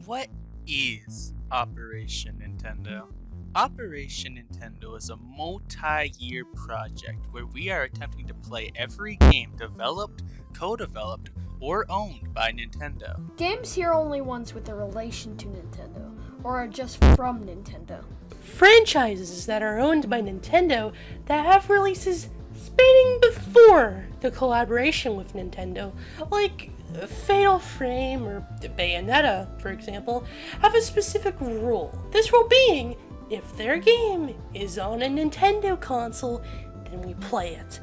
What is Operation Nintendo? Operation Nintendo is a multi-year project where we are attempting to play every game developed, co-developed, or owned by Nintendo. Games here are only ones with a relation to Nintendo, or are just from Nintendo. Franchises that are owned by Nintendo that have releases spanning before the collaboration with Nintendo, like Fatal Frame or Bayonetta, for example, have a specific rule. This rule being, if their game is on a Nintendo console, then we play it.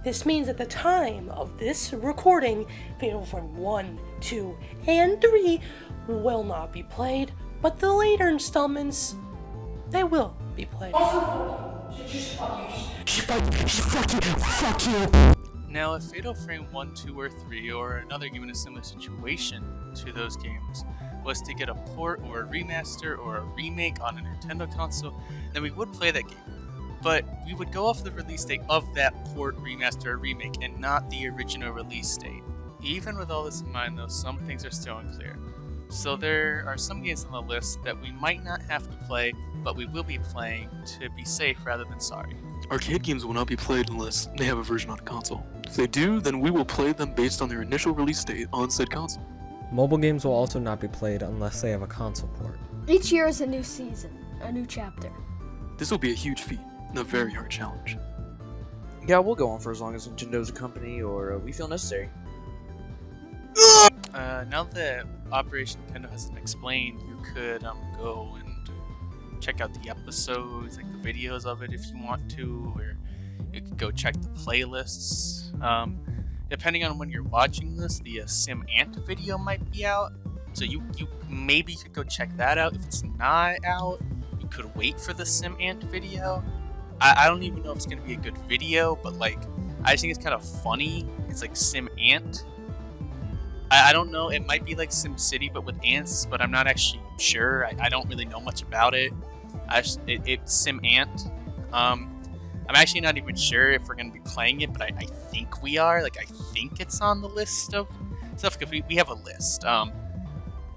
This means at the time of this recording, Fatal Frame 1, 2, and 3 will not be played, but the later installments, they will be played. Now, if Fatal Frame 1, 2, or 3, or another game in a similar situation to those games, was to get a port or a remaster or a remake on a Nintendo console, then we would play that game. But we would go off the release date of that port, remaster, or remake, and not the original release date. Even with all this in mind, though, some things are still unclear. So there are some games on the list that we might not have to play, but we will be playing to be safe rather than sorry. Arcade games will not be played unless they have a version on a console. If they do, then we will play them based on their initial release date on said console. Mobile games will also not be played unless they have a console port. Each year is a new season, a new chapter. This will be a huge feat and a very hard challenge. Yeah, we'll go on for as long as Nintendo's a company or we feel necessary. Now that Operation Nintendo has been explained, you could go and check out the episodes, like the videos of it if you want to, or you could go check the playlists. Depending on when you're watching this, the Sim Ant video might be out, so you maybe could go check that out. If it's not out, you could wait for the Sim Ant video. I don't even know if it's gonna be a good video, but like I just think it's kind of funny. It's like Sim Ant. I don't know, it might be like SimCity but with ants, but I'm not actually sure. I don't really know much about it. It's Sim Ant. I'm actually not even sure if we're going to be playing it, but I think we are. Like, I think it's on the list of stuff, because we have a list. And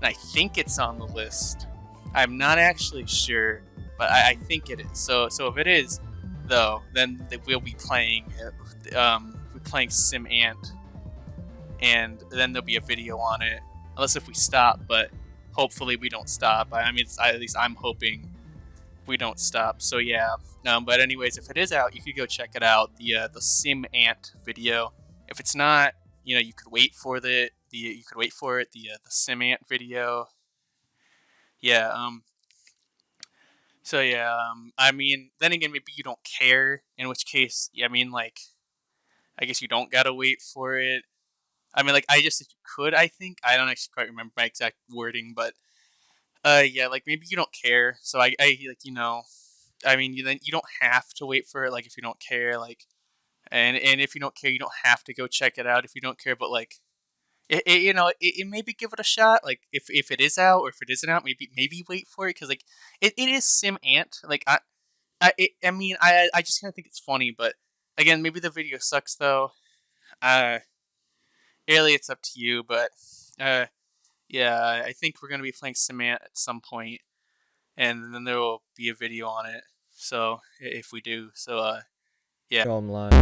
I think it's on the list. I'm not actually sure, but I think it is. So if it is, though, then we'll be playing Sim Ant. And then there'll be a video on it, unless if we stop, but hopefully we don't stop. I mean, at least I'm hoping we don't stop. So yeah, but anyways, if it is out, you could go check it out, the Sim Ant video. If it's not, you could wait for the Sim Ant video. Yeah. So yeah. I mean, then again, maybe you don't care. In which case, I mean, like, I guess you don't gotta wait for it. I mean, like, if you could, I think. I don't actually quite remember my exact wording, but, yeah, like, maybe you don't care. So, I mean, then you don't have to wait for it, like, if you don't care, like, and if you don't care, you don't have to go check it out if you don't care, but, like, maybe give it a shot, like, if it is out, or if it isn't out, maybe wait for it, because, like, it is Sim Ant, like, I just kind of think it's funny, but, again, maybe the video sucks, though. Really, it's up to you, but yeah, I think we're gonna be playing Sim Ant at some point, and then there will be a video on it. So if we do, so yeah. Go 'em live.